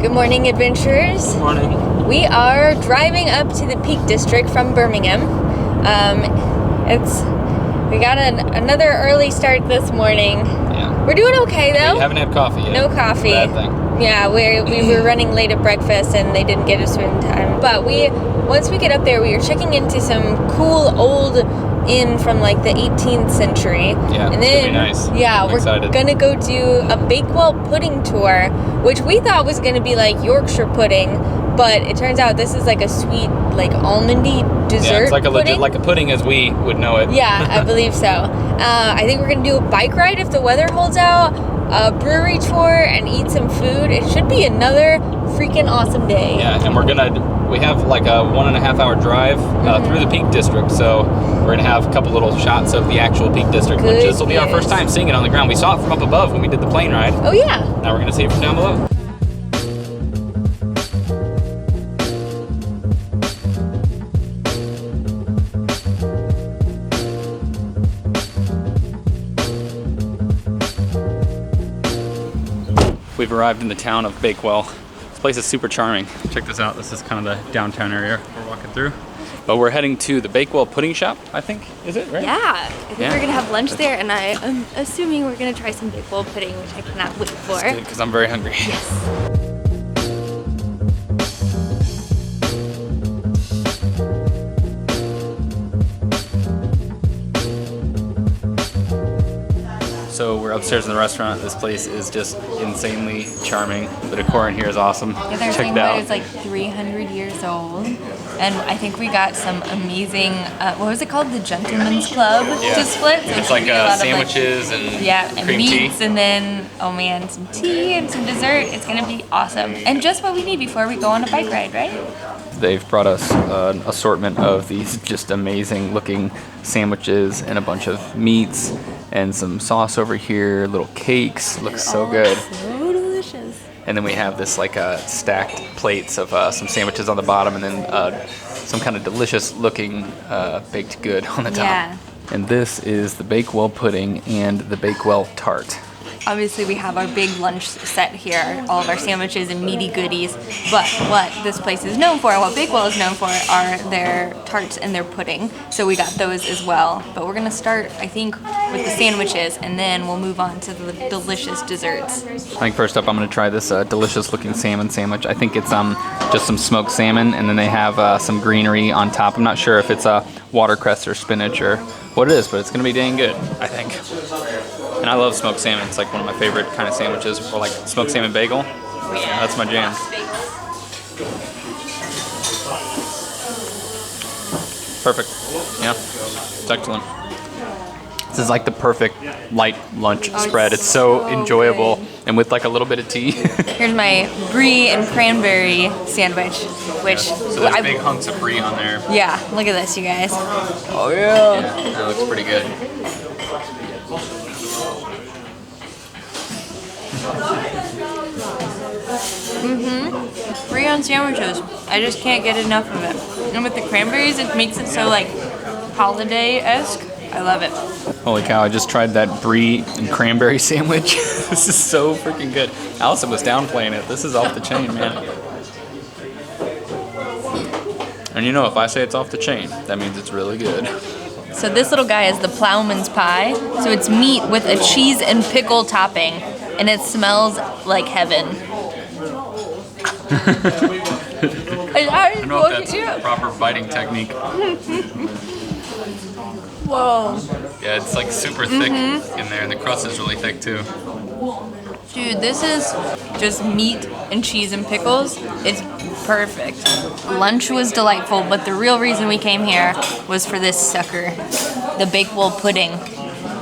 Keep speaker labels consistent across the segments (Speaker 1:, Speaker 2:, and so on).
Speaker 1: Good morning, adventurers.
Speaker 2: Good morning.
Speaker 1: We are driving up to the Peak District from Birmingham. We got another early start this morning.
Speaker 2: Yeah.
Speaker 1: We're doing okay though.
Speaker 2: We haven't had coffee yet.
Speaker 1: No coffee.
Speaker 2: Bad thing.
Speaker 1: Yeah, we were running late at breakfast and they didn't get us in time. But once we get up there, we are checking into some cool old inn from like the 18th century.
Speaker 2: Yeah,
Speaker 1: and
Speaker 2: it's
Speaker 1: then,
Speaker 2: gonna be nice.
Speaker 1: Yeah,
Speaker 2: I'm
Speaker 1: we're
Speaker 2: excited.
Speaker 1: gonna go do a Bakewell Pudding tour, which we thought was gonna be like Yorkshire pudding, but it turns out this is like a sweet, like almondy dessert.
Speaker 2: Yeah, it's like a
Speaker 1: pudding.
Speaker 2: legit, like a pudding as we would know it.
Speaker 1: Yeah, I believe so. I think we're gonna do a bike ride if the weather holds out, a brewery tour, and eat some food. It should be another freaking awesome day.
Speaker 2: Yeah, and we have like a 1.5 hour drive through the Peak District, so we're gonna have a couple little shots of the actual Peak District, which this will be our first time seeing it on the ground. We saw it from up above when we did the plane ride.
Speaker 1: Oh yeah.
Speaker 2: Now we're gonna see it from down below. We've arrived in the town of Bakewell. This place is super charming. Check this out. This is kind of the downtown area we're walking through. But we're heading to the Bakewell Pudding Shop, I think. Is it, right?
Speaker 1: Yeah. I think we're gonna have lunch there, and I am assuming we're gonna try some Bakewell pudding, which I cannot wait for.
Speaker 2: Because I'm very hungry.
Speaker 1: Yes.
Speaker 2: So we're upstairs in the restaurant. This place is just insanely charming. The decor in here is awesome.
Speaker 1: Yeah, they're
Speaker 2: Check
Speaker 1: saying
Speaker 2: it
Speaker 1: that
Speaker 2: out.
Speaker 1: it's like 300 years old. And I think we got some amazing, what was it called? The Gentleman's Club to split. So
Speaker 2: It's like
Speaker 1: should be a lot of,
Speaker 2: sandwiches and
Speaker 1: and
Speaker 2: cream
Speaker 1: meats,
Speaker 2: tea.
Speaker 1: and then, oh man, some tea and some dessert. It's gonna be awesome. And just what we need before we go on a bike ride, right?
Speaker 2: They've brought us an assortment of these just amazing looking sandwiches and a bunch of meats and some sauce over here, little cakes. Looks so good.
Speaker 1: So delicious.
Speaker 2: And then we have this like stacked plates of some sandwiches on the bottom, and then some kind of delicious looking baked good on the top.
Speaker 1: Yeah.
Speaker 2: And this is the Bakewell Pudding and the Bakewell Tart.
Speaker 1: Obviously, we have our big lunch set here, all of our sandwiches and meaty goodies. But what this place is known for, what Bakewell is known for, are their tarts and their pudding. So we got those as well. But we're gonna start, I think, with the sandwiches, and then we'll move on to the delicious desserts.
Speaker 2: I think first up I'm gonna try this delicious looking salmon sandwich. I think it's just some smoked salmon, and then they have some greenery on top. I'm not sure if it's watercress or spinach or what it is, but it's gonna be dang good, I think. And I love smoked salmon. It's like one of my favorite kind of sandwiches, or like smoked salmon bagel. Yeah, that's my jam. Perfect. Yeah, it's excellent. This is like the perfect light lunch spread. It's so enjoyable, and with like a little bit of tea.
Speaker 1: Here's my Brie and Cranberry sandwich, which
Speaker 2: So there's big hunks of Brie on there.
Speaker 1: yeah, look at this, you guys.
Speaker 2: Oh yeah. That looks pretty good.
Speaker 1: Brie on sandwiches. I just can't get enough of it. And with the cranberries, it makes it so like holiday-esque. I love it.
Speaker 2: Holy cow, I just tried that Brie and cranberry sandwich. This is so freaking good. Allison was downplaying it. This is off the chain, man. And you know, if I say it's off the chain, that means it's really good.
Speaker 1: So this little guy is the Ploughman's pie. So it's meat with a cheese and pickle topping, and it smells like heaven.
Speaker 2: I don't know if that's proper biting technique.
Speaker 1: Whoa.
Speaker 2: Yeah, it's like super thick in there, and the crust is really thick too.
Speaker 1: Dude, this is just meat and cheese and pickles. It's perfect. Lunch was delightful, but the real reason we came here was for this sucker, the Bakewell Pudding.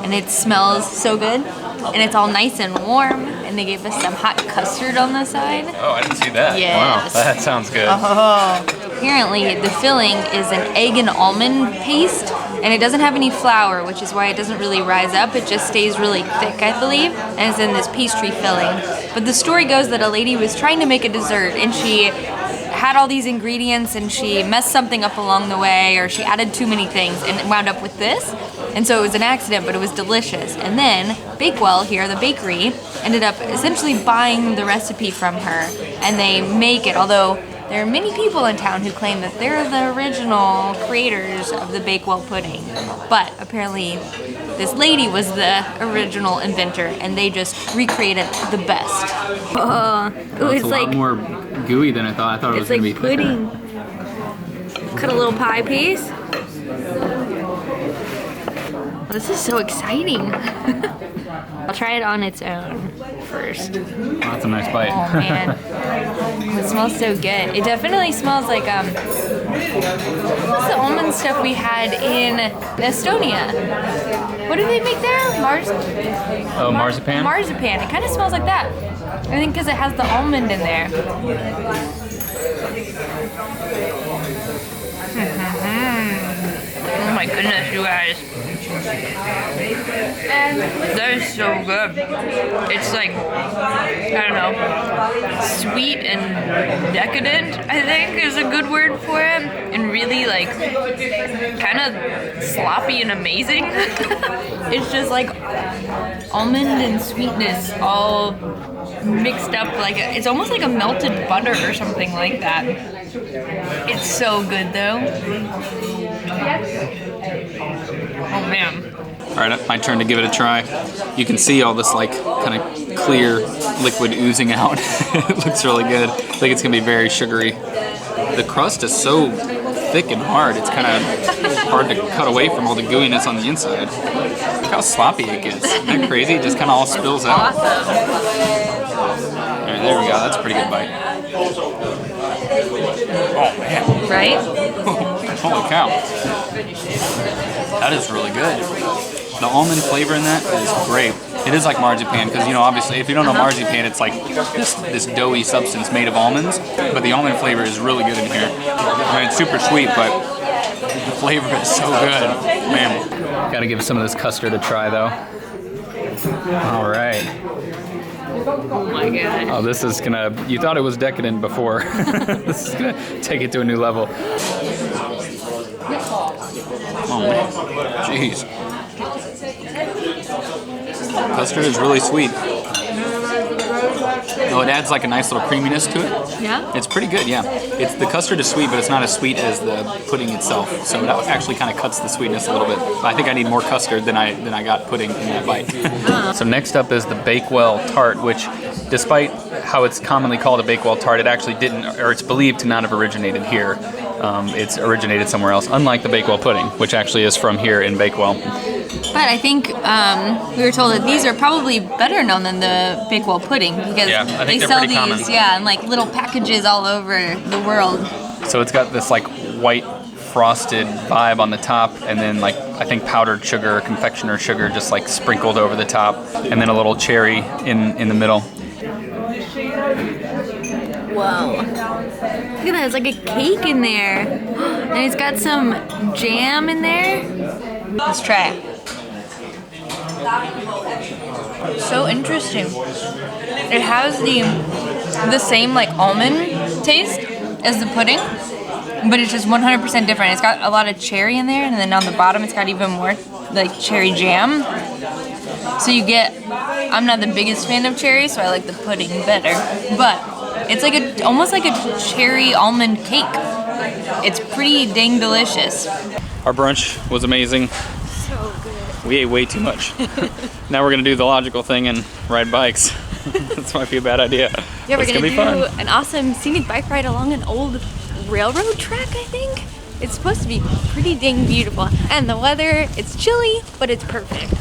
Speaker 1: And it smells so good, and it's all nice and warm, and they gave us some hot custard on the side.
Speaker 2: Oh, I didn't see that.
Speaker 1: Yes.
Speaker 2: Wow, that sounds good.
Speaker 1: Apparently, the filling is an egg and almond paste, and it doesn't have any flour, which is why it doesn't really rise up. It just stays really thick, I believe, and it's in this pastry filling. But the story goes that a lady was trying to make a dessert, and she had all these ingredients, and she messed something up along the way, or she added too many things, and wound up with this. And so it was an accident, but it was delicious. And then Bakewell here, the bakery, ended up essentially buying the recipe from her, and they make it, although there are many people in town who claim that they're the original creators of the Bakewell pudding. But apparently this lady was the original inventor, and they just recreated the best. Oh,
Speaker 2: it's a lot more gooey than I thought. I thought it was going to be
Speaker 1: pudding. Cut a little pie piece. This is so exciting. I'll try it on its own first.
Speaker 2: Oh, that's a nice bite.
Speaker 1: Oh man, it smells so good. It definitely smells like what's the almond stuff we had in Estonia? What do they make there?
Speaker 2: Marzipan?
Speaker 1: Marzipan. It kind of smells like that. I think because it has the almond in there. Oh my goodness, you guys. That is so good. It's like, I don't know, sweet and decadent, I think is a good word for it. And really like, kind of sloppy and amazing. It's just like almond and sweetness all mixed up. Like it's almost like a melted butter or something like that. It's so good though. Oh man.
Speaker 2: Alright, my turn to give it a try. You can see all this like kind of clear liquid oozing out. It looks really good. I think it's gonna be very sugary. The crust is so thick and hard, it's kind of hard to cut away from all the gooiness on the inside. Look how sloppy it gets. Isn't that crazy? It just kind of all spills out.
Speaker 1: Awesome.
Speaker 2: Alright, there we go. That's a pretty good bite. Oh man.
Speaker 1: Right?
Speaker 2: Holy cow. That is really good. The almond flavor in that is great. It is like marzipan because, you know, obviously if you don't know marzipan, it's like this doughy substance made of almonds, but the almond flavor is really good in here. I mean, it's super sweet, but the flavor is so good. Man. Gotta give some of this custard a try though. All right.
Speaker 1: Oh my god.
Speaker 2: Oh, this is gonna, you thought it was decadent before. This is gonna take it to a new level. Oh man, jeez. Custard is really sweet. Oh, it adds like a nice little creaminess to it.
Speaker 1: Yeah?
Speaker 2: It's pretty good, yeah. The custard is sweet, but it's not as sweet as the pudding itself. So that actually kind of cuts the sweetness a little bit. I think I need more custard than I got pudding in that bite. So next up is the Bakewell Tart, which despite how it's commonly called a Bakewell Tart, it actually didn't, or it's believed to not have originated here. It's originated somewhere else, unlike the Bakewell Pudding, which actually is from here in Bakewell.
Speaker 1: But I think we were told that these are probably better known than the Bakewell Pudding because they sell these, common. In like little packages all over the world.
Speaker 2: So it's got this like white frosted vibe on the top, and then like I think powdered sugar, confectioner sugar, just like sprinkled over the top, and then a little cherry in the middle.
Speaker 1: Whoa. Look at that, it's like a cake in there. And it's got some jam in there. Let's try it. So interesting. It has the same like almond taste as the pudding, but it's just 100% different. It's got a lot of cherry in there, and then on the bottom it's got even more like cherry jam. So you get, I'm not the biggest fan of cherry, so I like the pudding better, but it's like almost like a cherry almond cake. It's pretty dang delicious.
Speaker 2: Our brunch was amazing.
Speaker 1: So good.
Speaker 2: We ate way too much. Now we're gonna do the logical thing and ride bikes. This might be a bad idea.
Speaker 1: Yeah, we're gonna do
Speaker 3: an awesome scenic bike ride along an old railroad track, I think.
Speaker 1: It's supposed to be pretty dang beautiful. And the weather, it's chilly, but it's perfect.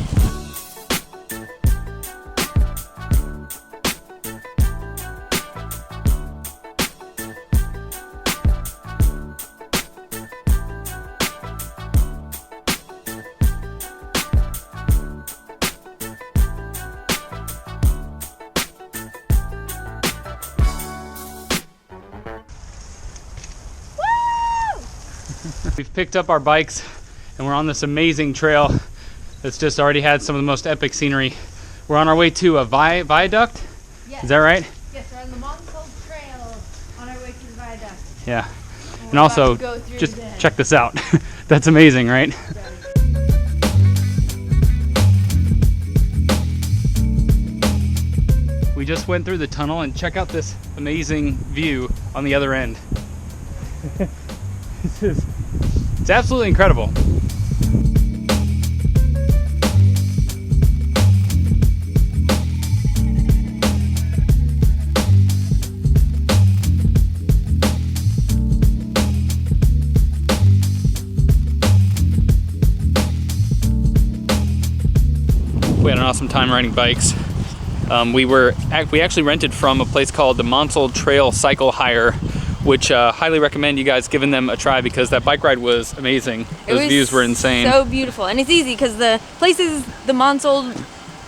Speaker 2: We've picked up our bikes and we're on this amazing trail that's just already had some of the most epic scenery. We're on our way to a viaduct?
Speaker 3: Yes.
Speaker 2: Is that right?
Speaker 3: Yes, we're on the Montauk Trail on our way to the viaduct.
Speaker 2: Yeah. And also, just check this out. That's amazing, right? We just went through the tunnel and check out this amazing view on the other end. It's absolutely incredible. We had an awesome time riding bikes. We actually rented from a place called the Monsell Trail Cycle Hire, which highly recommend you guys giving them a try because that bike ride was amazing. Those views were insane.
Speaker 3: So beautiful, and it's easy because the place is the Monsell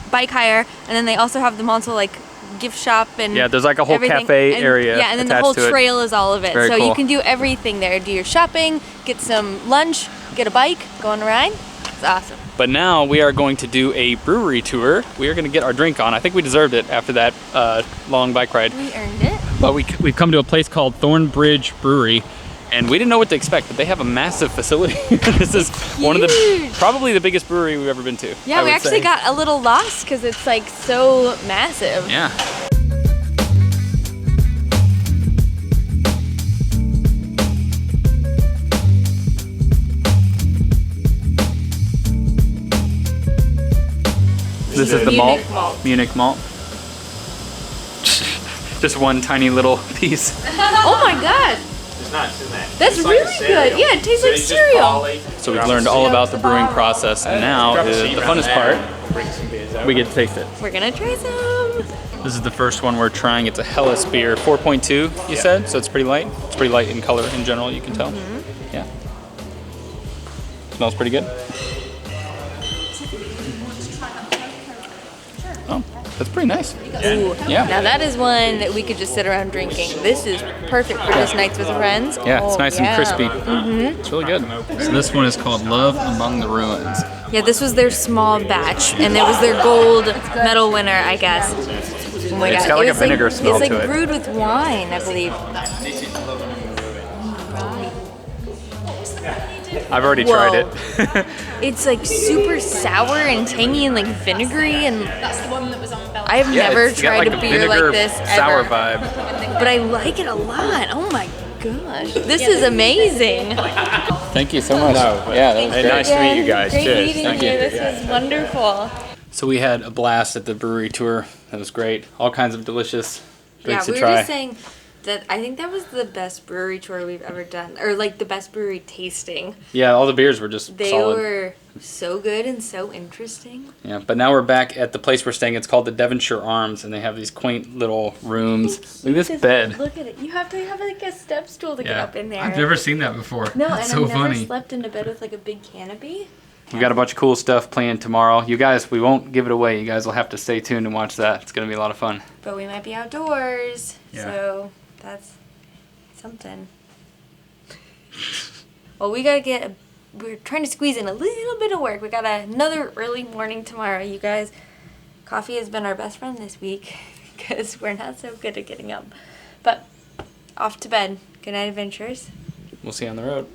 Speaker 3: Bike Hire, and then they also have the Monsell like gift shop and
Speaker 2: yeah, there's like a whole cafe area.
Speaker 3: Yeah, and then the whole trail is all of it.
Speaker 2: Very
Speaker 3: so
Speaker 2: cool.
Speaker 3: you can do everything there. Do your shopping, get some lunch, get a bike, go on a ride. It's awesome.
Speaker 2: But now we are going to do a brewery tour. We are going to get our drink on. I think we deserved it after that long bike ride.
Speaker 3: We earned it.
Speaker 2: But we've come to a place called Thornbridge Brewery, and we didn't know what to expect, but they have a massive facility. This is one of probably the biggest brewery we've ever been to.
Speaker 3: Yeah, we actually got a little lost because it's like so massive.
Speaker 2: Yeah. This is the Munich malt. Just one tiny little piece.
Speaker 3: Oh my god!
Speaker 4: It's not too bad.
Speaker 3: That's really good. Yeah, it tastes like cereal.
Speaker 2: So we've learned all about the brewing process, and now is the funnest part. We get to taste it.
Speaker 3: We're gonna try some.
Speaker 2: This is the first one we're trying. It's a Helles beer, 4.2 you said, so it's pretty light. It's pretty light in color in general, you can tell. Yeah. Smells pretty good. Oh, that's pretty nice.
Speaker 3: Ooh.
Speaker 2: Yeah.
Speaker 3: Now that is one that we could just sit around drinking. This is perfect for just nights with friends.
Speaker 2: Yeah, it's nice and crispy.
Speaker 3: Mm-hmm.
Speaker 2: It's really good. So this one is called Love Among the Ruins.
Speaker 3: Yeah, this was their small batch, and it was their gold medal winner, I guess. Oh my
Speaker 2: It's
Speaker 3: God.
Speaker 2: got like
Speaker 3: It
Speaker 2: a
Speaker 3: was
Speaker 2: vinegar smell
Speaker 3: It's
Speaker 2: to
Speaker 3: like
Speaker 2: it.
Speaker 3: brewed with wine, I believe.
Speaker 2: I've already tried it.
Speaker 3: It's like super sour and tangy and like vinegary, and I have never
Speaker 2: it's got
Speaker 3: tried
Speaker 2: like
Speaker 3: a
Speaker 2: a
Speaker 3: beer
Speaker 2: vinegar
Speaker 3: like this
Speaker 2: sour
Speaker 3: ever.
Speaker 2: vibe.
Speaker 3: But I like it a lot. Oh my gosh, this is amazing.
Speaker 2: Thank you so much. Yeah, that was great.
Speaker 4: Nice to meet you guys.
Speaker 3: Great
Speaker 4: Cheers.
Speaker 3: meeting
Speaker 2: Thank
Speaker 3: you.
Speaker 2: you.
Speaker 3: This is wonderful.
Speaker 2: So we had a blast at the brewery tour. That was great. All kinds of delicious drinks
Speaker 3: Yeah,
Speaker 2: to
Speaker 3: we were
Speaker 2: try.
Speaker 3: just saying that I think that was the best brewery tour we've ever done, or like the best brewery tasting.
Speaker 2: Yeah, all the beers were just
Speaker 3: They
Speaker 2: solid.
Speaker 3: were so good and so interesting.
Speaker 2: Yeah, but now we're back at the place we're staying. It's called the Devonshire Arms, and they have these quaint little rooms. Look at this bed.
Speaker 3: Look at it. You have to have like a step stool to get up in there.
Speaker 2: I've never seen that before.
Speaker 3: No,
Speaker 2: That's
Speaker 3: and
Speaker 2: so
Speaker 3: I've never
Speaker 2: funny.
Speaker 3: slept in a bed with like a big canopy.
Speaker 2: We've got a bunch of cool stuff planned tomorrow. You guys, we won't give it away. You guys will have to stay tuned and watch that. It's going to be a lot of fun.
Speaker 3: But we might be outdoors,
Speaker 2: Yeah.
Speaker 3: so that's something. Well, we're trying to squeeze in a little bit of work. We got another early morning tomorrow, you guys. Coffee has been our best friend this week because we're not so good at getting up. But off to bed. Good night, adventurers.
Speaker 2: We'll see you on the road.